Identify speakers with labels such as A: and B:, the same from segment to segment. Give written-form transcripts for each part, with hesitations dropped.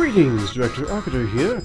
A: Greetings, Director Arketer here.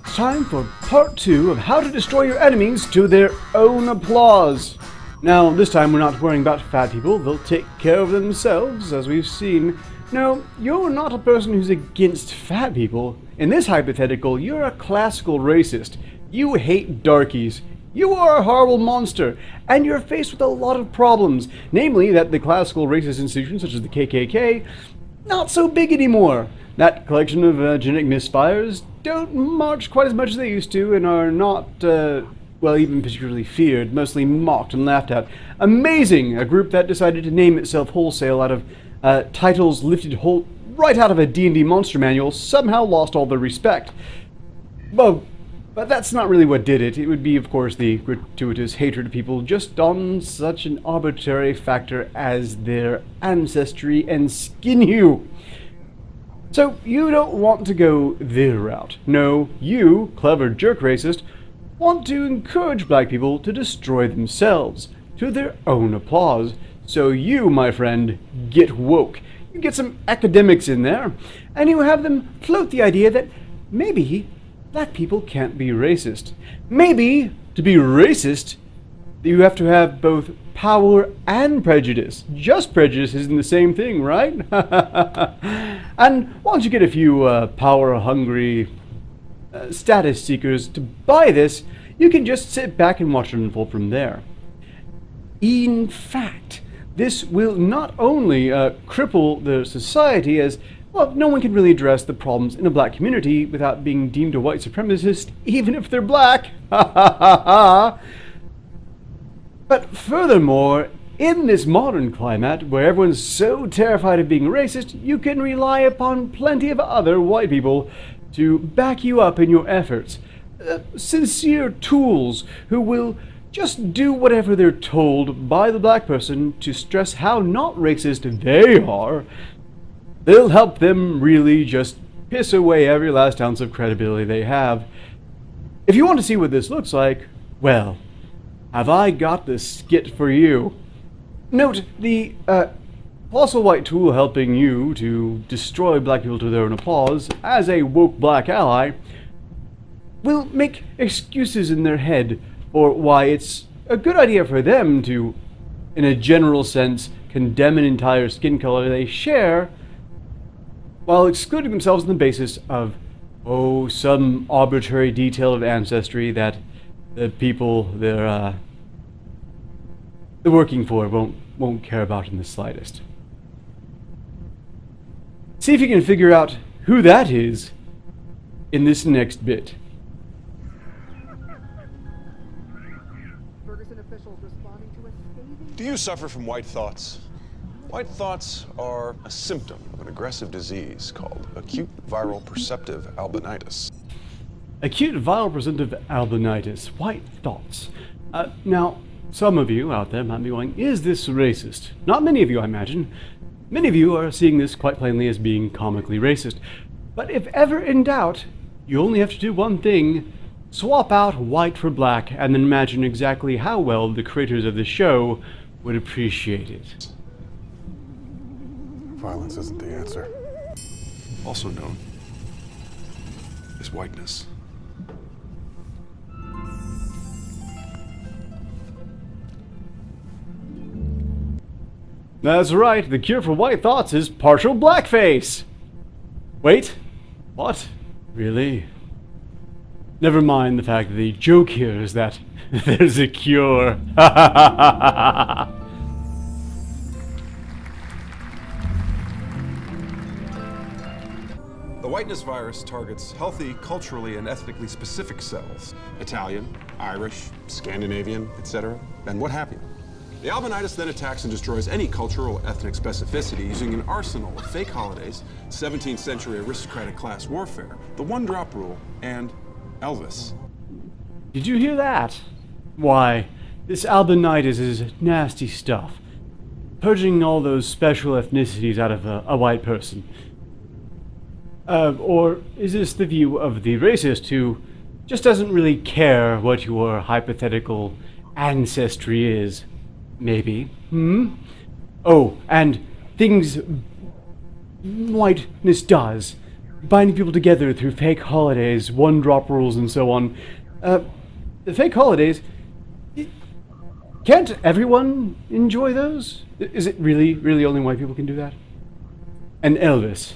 A: It's time for part 2 of how to destroy your enemies to their own applause. Now, this time we're not worrying about fat people, they'll take care of themselves, as we've seen. No, you're not a person who's against fat people. In this hypothetical, you're a classical racist. You hate darkies. You are a horrible monster, and you're faced with a lot of problems, namely that the classical racist institutions such as the KKK, not so big anymore. That collection of genetic misfires don't march quite as much as they used to and are not, well, even particularly feared, mostly mocked and laughed at. Amazing! A group that decided to name itself wholesale out of titles lifted right out of a D&D monster manual somehow lost all their respect. Well, but that's not really what did it. It would be, of course, the gratuitous hatred of people just on such an arbitrary factor as their ancestry and skin hue. So, you don't want to go their route. No, you, clever jerk racist, want to encourage black people to destroy themselves, to their own applause. So you, my friend, get woke. You get some academics in there, and you have them float the idea that maybe black people can't be racist. Maybe, to be racist, you have to have both power and prejudice. Just prejudice isn't the same thing, right? And once you get a few power-hungry status seekers to buy this, you can just sit back and watch it unfold from there. In fact, this will not only cripple the society as, well, no one can really address the problems in a black community without being deemed a white supremacist, even if they're black. But furthermore, in this modern climate, where everyone's so terrified of being racist, you can rely upon plenty of other white people to back you up in your efforts. Sincere tools who will just do whatever they're told by the black person to stress how not racist they are. They'll help them really just piss away every last ounce of credibility they have. If you want to see what this looks like, well, have I got the skit for you. Note, the colossal white tool helping you to destroy black people to their own applause, as a woke black ally, will make excuses in their head for why it's a good idea for them to, in a general sense, condemn an entire skin color they share, while excluding themselves on the basis of, oh, some arbitrary detail of ancestry that the people they're working for won't care about in the slightest. See if you can figure out who that is in this next bit.
B: Do you suffer from white thoughts? White thoughts are a symptom of an aggressive disease called acute viral perceptive albinitis.
A: Acute viral perceptive albinitis. White thoughts. Now, some of you out there might be going, is this racist? Not many of you, I imagine. Many of you are seeing this quite plainly as being comically racist. But if ever in doubt, you only have to do one thing. Swap out white for black, and then imagine exactly how well the creators of the show would appreciate it.
B: Violence isn't the answer. Also known as whiteness.
A: That's right, the cure for white thoughts is partial blackface! Wait, what? Really? Never mind the fact that the joke here is that there's a cure.
B: The Whiteness Virus targets healthy, culturally and ethnically specific cells. Italian, Irish, Scandinavian, etc. And what have you. The albinitis then attacks and destroys any cultural or ethnic specificity using an arsenal of fake holidays, 17th century aristocratic class warfare, the one-drop rule, and Elvis.
A: Did you hear that? Why, this albinitis is nasty stuff. Purging all those special ethnicities out of a white person. Or is this the view of the racist who just doesn't really care what your hypothetical ancestry is? Maybe. Oh, and things whiteness does. binding people together through fake holidays, one-drop rules, and so on. The fake holidays, can't everyone enjoy those? Is it really only white people can do that? And Elvis.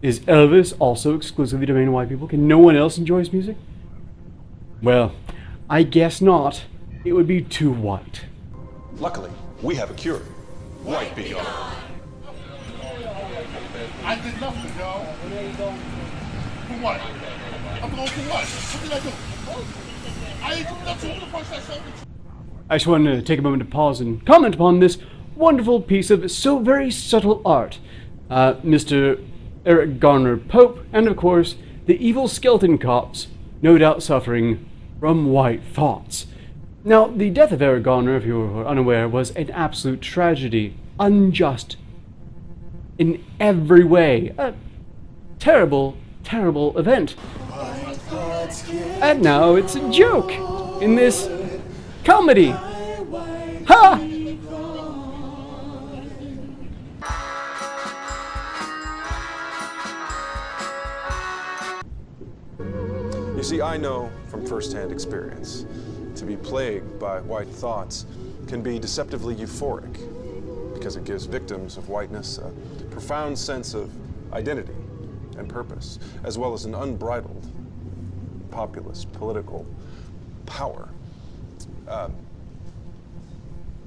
A: Is Elvis also exclusively domain of white people? Can no one else enjoy his music? Well, I guess not. It would be too white.
B: Luckily, we have a cure. White be gone.
C: I did nothing, y'all. For what? I'm going for what? What did I do? I ain't doing nothing. Who the fuck said something?
A: I just wanted to take a moment to pause and comment upon this wonderful piece of so very subtle art. Mr. Eric Garner Pope, and of course, the evil skeleton cops, no doubt suffering from white thoughts. Now, the death of Eric Garner, if you were unaware, was an absolute tragedy. Unjust. In every way. A terrible, terrible event. And now it's a joke in this comedy. Ha!
B: You see, I know from first-hand experience, to be plagued by white thoughts can be deceptively euphoric because it gives victims of whiteness a profound sense of identity and purpose, as well as an unbridled populist political power.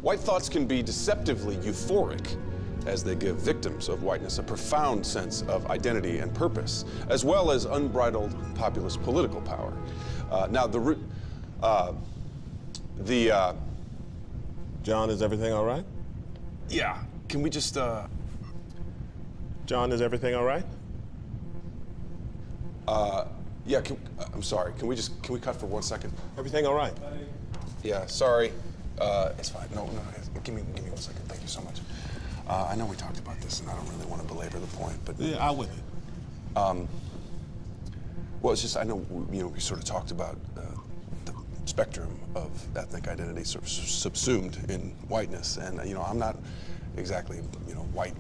B: White thoughts can be deceptively euphoric as they give victims of whiteness a profound sense of identity and purpose, as well as unbridled populist political power.
D: John, is everything all right?
B: Yeah, can we just,
D: John, is everything all right?
B: yeah, I'm sorry, can we cut for 1 second?
D: Everything all right?
B: Yeah, sorry. It's fine. No, give me 1 second. Thank you so much. I know we talked about this, and I don't really want to belabor the point, but
D: Yeah, I'm with it.
B: well, it's just I know we sort of talked about the spectrum of ethnic identity sort of subsumed in whiteness, and I'm not exactly white,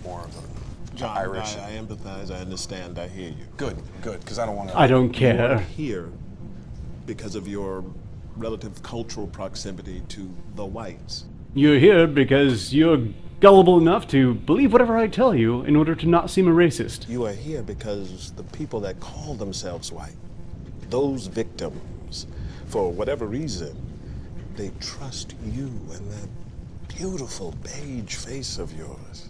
B: more of a
D: John,
B: Irish.
D: I empathize, I understand, I hear you.
B: Good, because I don't want to.
A: I don't
D: You're
A: care.
D: here because of your relative cultural proximity to the whites.
A: You're here because you're gullible enough to believe whatever I tell you in order to not seem a racist.
D: You are here because the people that call themselves white, those victims, for whatever reason, they trust you and that beautiful beige face of yours.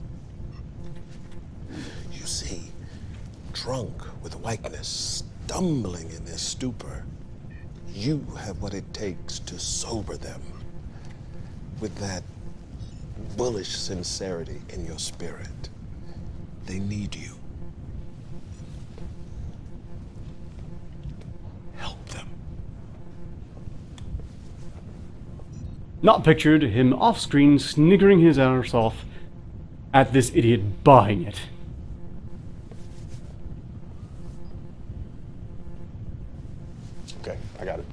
D: You see, drunk with whiteness, stumbling in their stupor, you have what it takes to sober them with that bullish sincerity in your spirit. They need you. Help them.
A: Not pictured him off-screen sniggering his arse off at this idiot buying it.
B: Okay, I got it.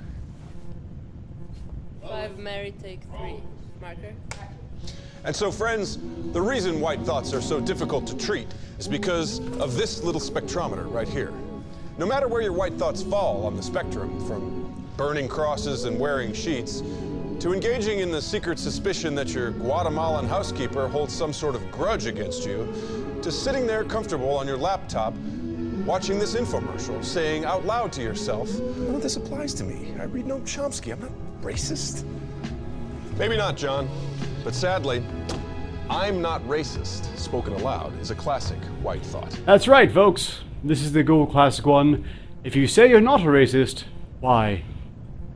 E: 5 Mary, take 3. Marker.
B: And so, friends, the reason white thoughts are so difficult to treat is because of this little spectrometer right here. No matter where your white thoughts fall on the spectrum, from burning crosses and wearing sheets, to engaging in the secret suspicion that your Guatemalan housekeeper holds some sort of grudge against you, to sitting there comfortable on your laptop, watching this infomercial, saying out loud to yourself, "Oh, this applies to me. I read Noam Chomsky. I'm not racist." Maybe not, John. But sadly, "I'm not racist," spoken aloud, is a classic white thought.
A: That's right, folks. This is the gold classic one. If you say you're not a racist, why?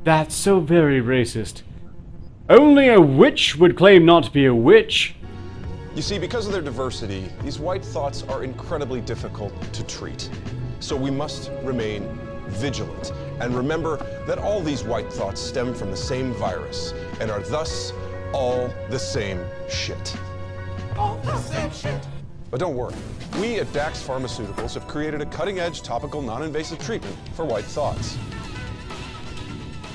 A: That's so very racist. Only a witch would claim not to be a witch.
B: You see, because of their diversity, these white thoughts are incredibly difficult to treat. So we must remain vigilant and remember that all these white thoughts stem from the same virus and are thus all the same shit.
C: All the same shit.
B: But don't worry, we at Dax Pharmaceuticals have created a cutting-edge topical non-invasive treatment for white thoughts.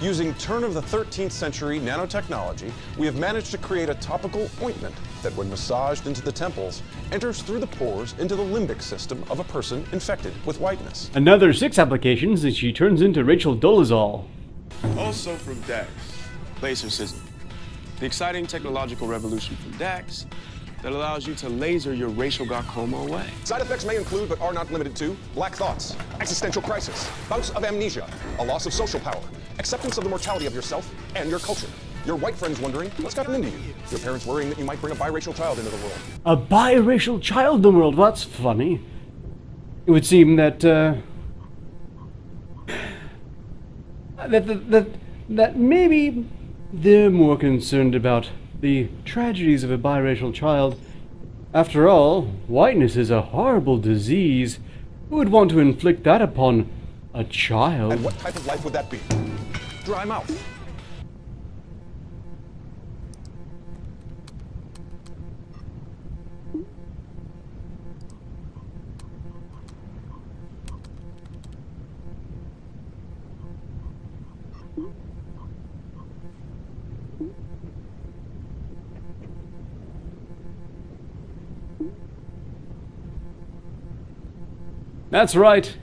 B: Using turn of the 13th century nanotechnology, we have managed to create a topical ointment that when massaged into the temples, enters through the pores into the limbic system of a person infected with whiteness.
A: Another 6 applications and she turns into Rachel Dolezal.
F: Also from DAX, lasercism. The exciting technological revolution from DAX that allows you to laser your racial glaucoma away.
B: Side effects may include, but are not limited to, black thoughts, existential crisis, bouts of amnesia, a loss of social power, acceptance of the mortality of yourself and your culture. Your white friends wondering what's gotten into you. Your parents worrying that you might bring a biracial child into the world.
A: A biracial child in the world? Well, that's funny. It would seem that, that maybe they're more concerned about the tragedies of a biracial child. After all, whiteness is a horrible disease. Who would want to inflict that upon a child?
B: And what type of life would that be? Dry mouth.
A: That's right.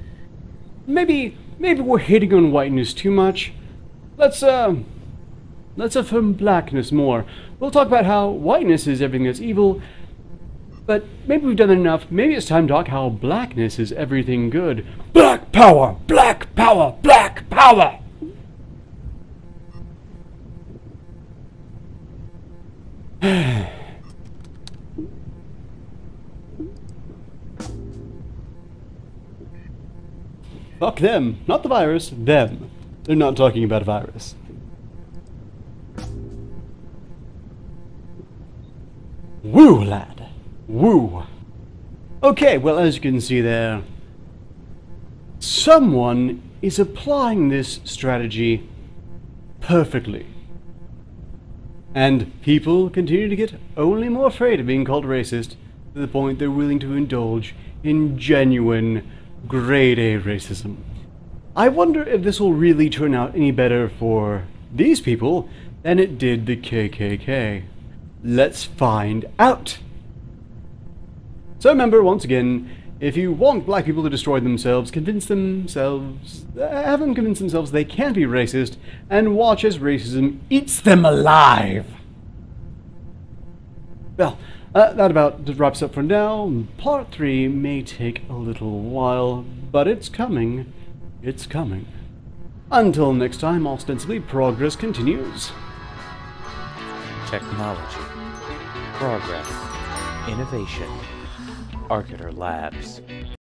A: Maybe we're hating on whiteness too much. Let's affirm blackness more. We'll talk about how whiteness is everything that's evil, but maybe we've done enough. Maybe it's time to talk how blackness is everything good. Black power! Black power! Black power! Fuck them. Not the virus. Them. They're not talking about a virus. Woo, lad. Woo. Okay, well, as you can see there, someone is applying this strategy perfectly. And people continue to get only more afraid of being called racist, to the point they're willing to indulge in genuine grade A racism. I wonder if this will really turn out any better for these people than it did the KKK. Let's find out! So remember, once again, if you want black people to destroy themselves, have them convince themselves they can't be racist, and watch as racism eats them alive! Well, that about wraps up for now. Part 3 may take a little while, but it's coming. It's coming. Until next time, ostensibly, progress continues.
G: Technology. Progress. Innovation. Arketer Labs.